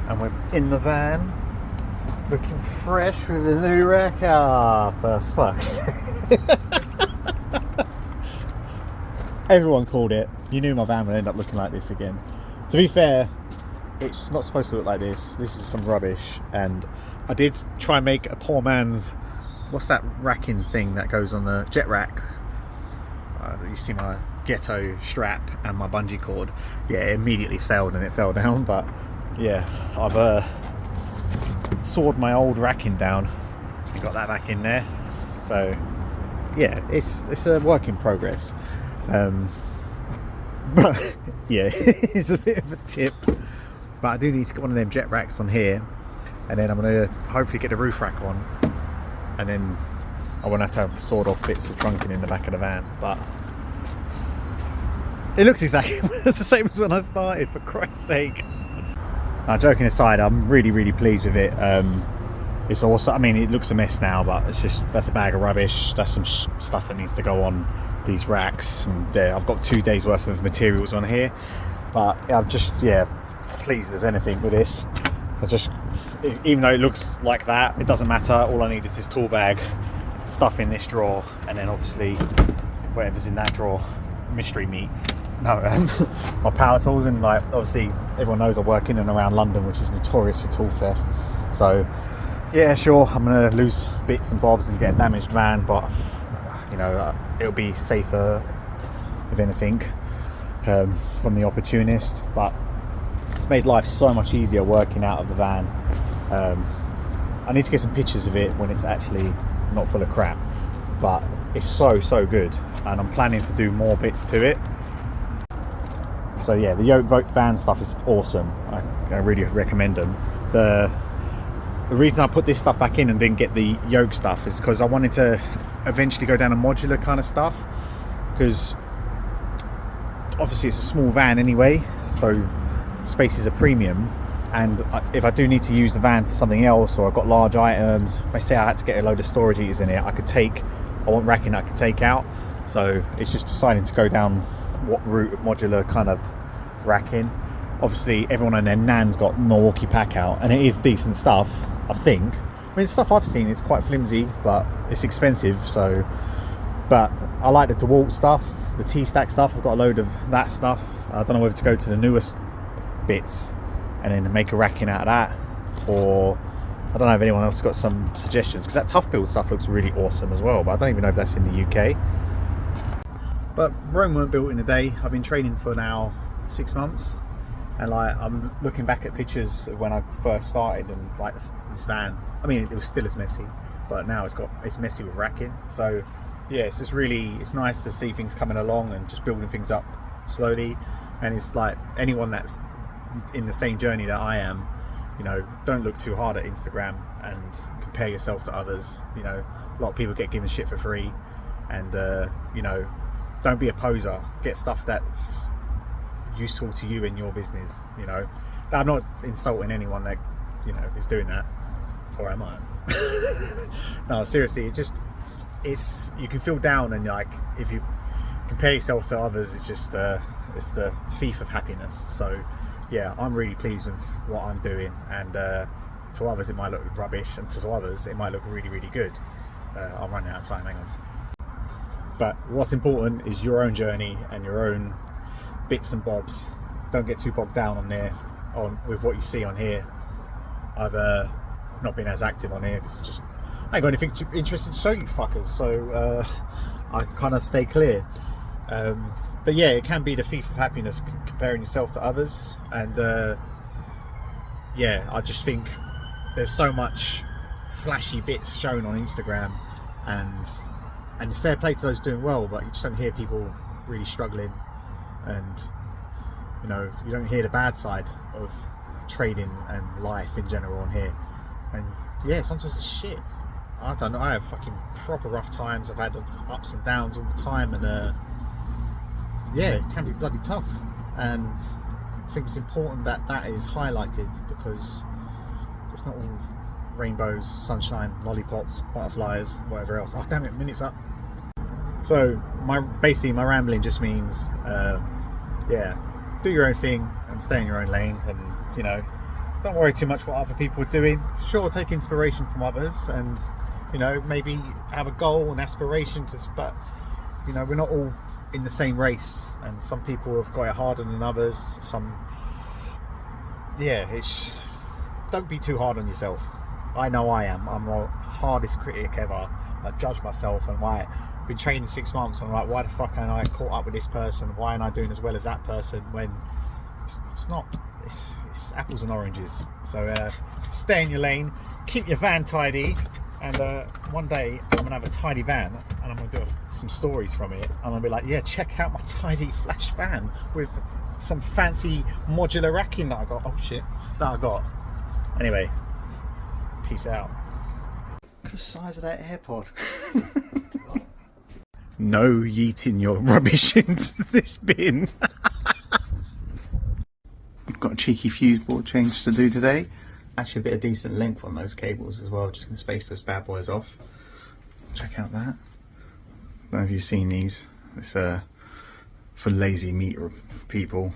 And we're in the van. Looking fresh with a new rack. Ah, for fuck's sake. Everyone called it. You knew my van would end up looking like this again. To be fair, it's not supposed to look like this. This is some rubbish. And I did try and make a poor man's, what's that racking thing that goes on the jet rack? You see my ghetto strap and my bungee cord. Yeah, it immediately failed and it fell down. But yeah, I've sawed my old racking down and got that back in there. So yeah, it's a work in progress. But yeah, it's a bit of a tip. But I do need to get one of them jet racks on here, and then I'm going to hopefully get the roof rack on, and then I won't have to have sawed off bits of trunking in the back of the van. But it looks exactly the same as when I started, for Christ's sake. Now, joking aside, I'm really pleased with it. It's also, I mean, it looks a mess now, but it's just, that's a bag of rubbish. That's some stuff that needs to go on these racks. And I've got 2 days worth of materials on here, but I'm just, yeah, pleased as anything with this. I just, even though it looks like that, it doesn't matter. All I need is this tool bag, stuff in this drawer, and then obviously whatever's in that drawer, mystery meat. No, my power tools, and like obviously everyone knows I work in and around London, which is notorious for tool theft. So yeah, sure, I'm gonna lose bits and bobs and get a damaged van, but you know, it'll be safer if anything, from the opportunist. But it's made life so much easier working out of the van. I need to get some pictures of it when it's actually not full of crap, but it's so good, and I'm planning to do more bits to it. So yeah, the yoke van stuff is awesome. I really recommend them. The reason I put this stuff back in and didn't get the yoke stuff is because I wanted to eventually go down a modular kind of stuff, because obviously it's a small van anyway, so space is a premium. And if I do need to use the van for something else, or I've got large items, let's say I had to get a load of storage heaters in it, I want racking I could take out. So it's just deciding to go down what route of modular kind of racking. Obviously everyone and their nan's got Milwaukee pack out, and it is decent stuff, I think. I mean, the stuff I've seen is quite flimsy, but it's expensive. So, but I like the DeWalt stuff, the T-Stack stuff. I've got a load of that stuff. I don't know whether to go to the newest bits and then make a racking out of that, or I don't know if anyone else has got some suggestions, because that tough build stuff looks really awesome as well, but I don't even know if that's in the UK. But Rome weren't built in a day. I've been training for now 6 months, and like I'm looking back at pictures of when I first started, and like this van, I mean, it was still as messy, but now it's messy with racking. So yeah, it's just really, it's nice to see things coming along and just building things up slowly. And it's like, anyone that's in the same journey that I am, you know, don't look too hard at Instagram and compare yourself to others. You know, a lot of people get given shit for free, and you know, don't be a poser. Get stuff that's useful to you in your business. You know, I'm not insulting anyone that, you know, is doing that, or am I? No, seriously, it's you can feel down, and like if you compare yourself to others, it's just it's the thief of happiness. So yeah, I'm really pleased with what I'm doing, and to others it might look rubbish, and to others it might look really good. I'm running out of time, hang on. But what's important is your own journey and your own bits and bobs. Don't get too bogged down on there with what you see on here. I've not been as active on here because just I ain't got anything too interesting to show you fuckers, so I kind of stay clear. But yeah, it can be the thief of happiness comparing yourself to others, and yeah, I just think there's so much flashy bits shown on Instagram, and fair play to those doing well, but you just don't hear people really struggling, and you know, you don't hear the bad side of trading and life in general on here. And yeah, sometimes it's shit. I don't know, I have fucking proper rough times. I've had ups and downs all the time, and yeah, it can be bloody tough, and I think it's important that that is highlighted, because it's not all rainbows, sunshine, lollipops, butterflies, whatever else. Oh damn it, minute's up. So basically my rambling just means yeah, do your own thing and stay in your own lane, and you know, don't worry too much what other people are doing. Sure, take inspiration from others, and you know, maybe have a goal and aspiration to, but you know, we're not all in the same race, and some people have got it harder than others. Don't be too hard on yourself. I know I am. I'm the hardest critic ever. I judge myself, and why I've been training 6 months, and I'm like, why the fuck ain't I caught up with this person? Why am I doing as well as that person? When it's not. It's apples and oranges. So stay in your lane, keep your van tidy, and one day I'm gonna have a tidy van, and I'm gonna do some stories from it. I'm gonna be like, yeah, check out my tidy flash van with some fancy modular racking that I got. Oh shit, that I got. Anyway, peace out. Look at the size of that AirPod. No yeeting your rubbish into this bin. I've got a cheeky fuse board change to do today. Actually a bit of decent length on those cables as well. Just going to space those bad boys off. Check out that. I don't know if you've seen these. It's for lazy meter people.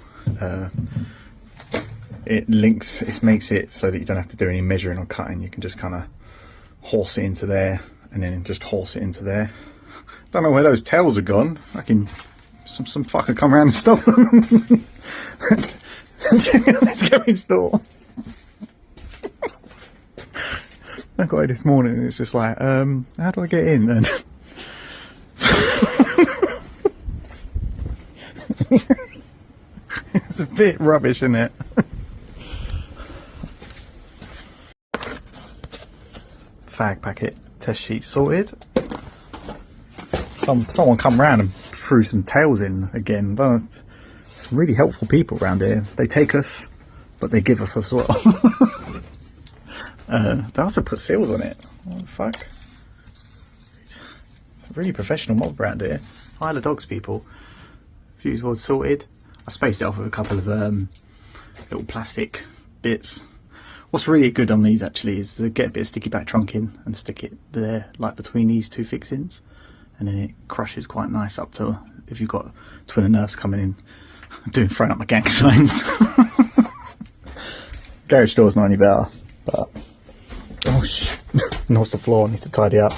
It makes it so that you don't have to do any measuring or cutting. You can just kind of horse it into there and then just horse it into there. Don't know where those tails are gone. I can some fucker come around and stop them. Check out this garage door. I got it this morning and it's just like, how do I get in then? It's a bit rubbish, isn't it? Fag packet test sheet sorted. Someone come round and threw some tails in again. Some really helpful people around here. They take us, but they give us as well. They also put seals on it. What the fuck? Really professional mob around here. Isle of Dogs people. Fuse board sorted. I spaced it off with a couple of little plastic bits. What's really good on these actually is to get a bit of sticky back trunking and stick it there, like between these two fixings, and then it crushes quite nice up to if you've got twin and nerves coming in. Throwing up my gang signs. Garage door's not any better, but oh shit, knocks the floor. I need to tidy up.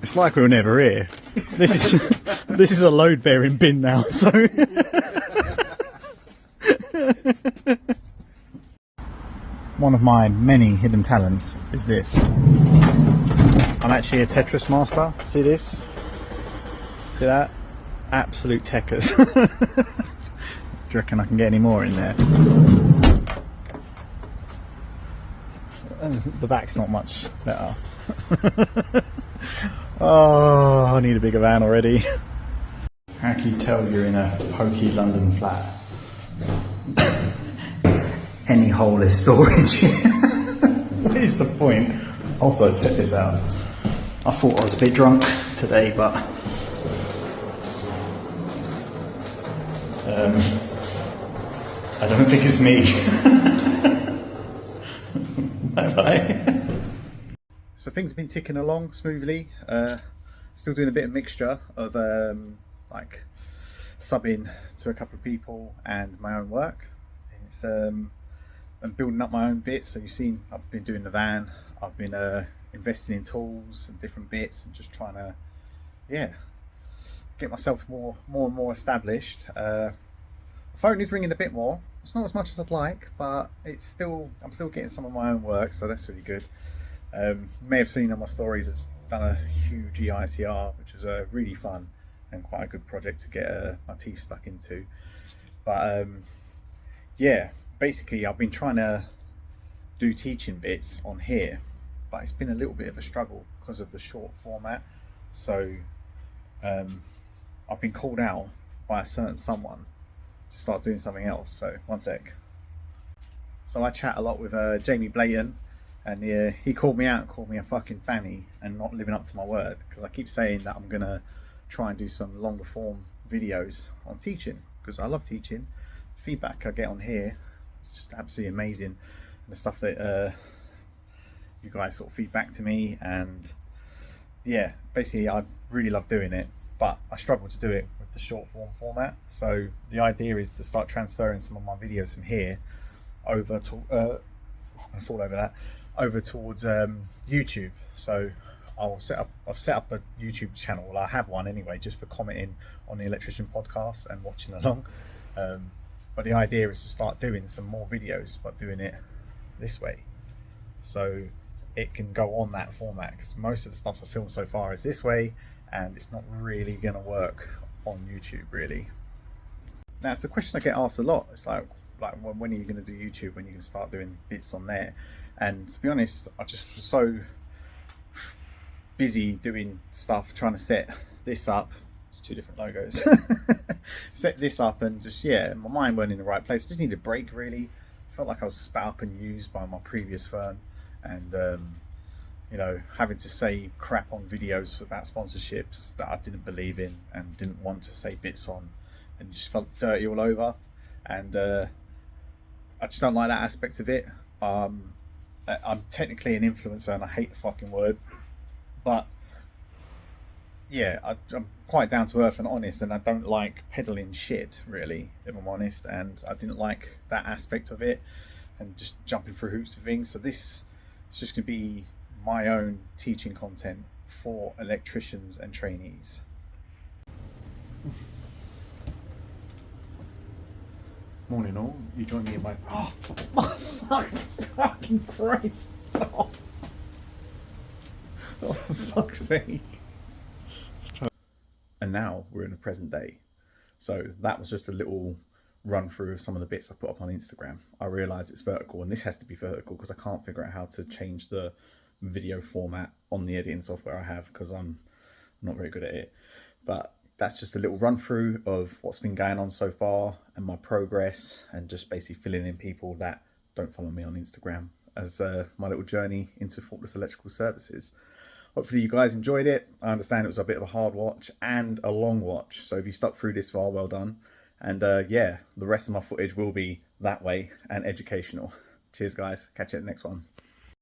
It's like we were never here. This is a load bearing bin now, so. One of my many hidden talents is this. I'm actually a Tetris master. See this? See that? Absolute techers. Do you reckon I can get any more in there? The back's not much better. Oh, I need a bigger van already. How can you tell you're in a pokey London flat? Any hole is storage. What is the point? Also, check this out. I thought I was a bit drunk today, but I don't think it's me. Bye-bye. So things have been ticking along smoothly. Still doing a bit of mixture of like subbing to a couple of people and my own work. It's I'm building up my own bits. So you've seen I've been doing the van. I've been investing in tools and different bits and just trying to get myself more and more established. The phone is ringing a bit more. It's not as much as I'd like, but I'm still getting some of my own work, so that's really good. You may have seen on my stories it's done a huge EICR, which was really fun and quite a good project to get my teeth stuck into. But basically I've been trying to do teaching bits on here, but it's been a little bit of a struggle because of the short format. So I've been called out by a certain someone to start doing something else. So one sec. So I chat a lot with Jamie Blayton, and he called me out and called me a fucking fanny and not living up to my word, because I keep saying that I'm gonna try and do some longer form videos on teaching, because I love teaching. The feedback I get on here is just absolutely amazing, and the stuff that you guys sort of feed back to me, and basically I really love doing it. but I struggle to do it with the short form format. So the idea is to start transferring some of my videos from here over to over towards YouTube. So I've set up a YouTube channel. Well, I have one anyway, just for commenting on the Electrician podcast and watching along. But the idea is to start doing some more videos, but doing it this way, so it can go on that format, because most of the stuff I've filmed so far is this way, and it's not really going to work on YouTube really. Now it's a question I get asked a lot. It's like when are you going to do YouTube, when you can start doing bits on there? And to be honest, I just was so busy doing stuff, trying to set this up. It's two different logos. Set this up, and just, yeah, my mind weren't in the right place. I just needed a break really. Felt like I was spat up and used by my previous firm, and you know, having to say crap on videos about sponsorships that I didn't believe in and didn't want to say bits on, and just felt dirty all over. And I just don't like that aspect of it. I'm technically an influencer, and I hate the fucking word, but yeah, I'm quite down to earth and honest, and I don't like peddling shit really, if I'm honest. And I didn't like that aspect of it, and just jumping through hoops to things. So this is just going to be my own teaching content for electricians and trainees. Morning all, you join me in my... Oh, fucking Christ! Oh, for fuck's sake. And now we're in the present day. So that was just a little run through of some of the bits I put up on Instagram. I realised it's vertical, and this has to be vertical because I can't figure out how to change the video format on the editing software I have, because I'm not very good at it. But that's just a little run through of what's been going on so far and my progress, and just basically filling in people that don't follow me on Instagram as my little journey into Faultless Electrical Services. Hopefully you guys enjoyed it. I understand it was a bit of a hard watch and a long watch, so if you stuck through this far, well done. And yeah, the rest of my footage will be that way and educational. Cheers guys, catch you at the next one.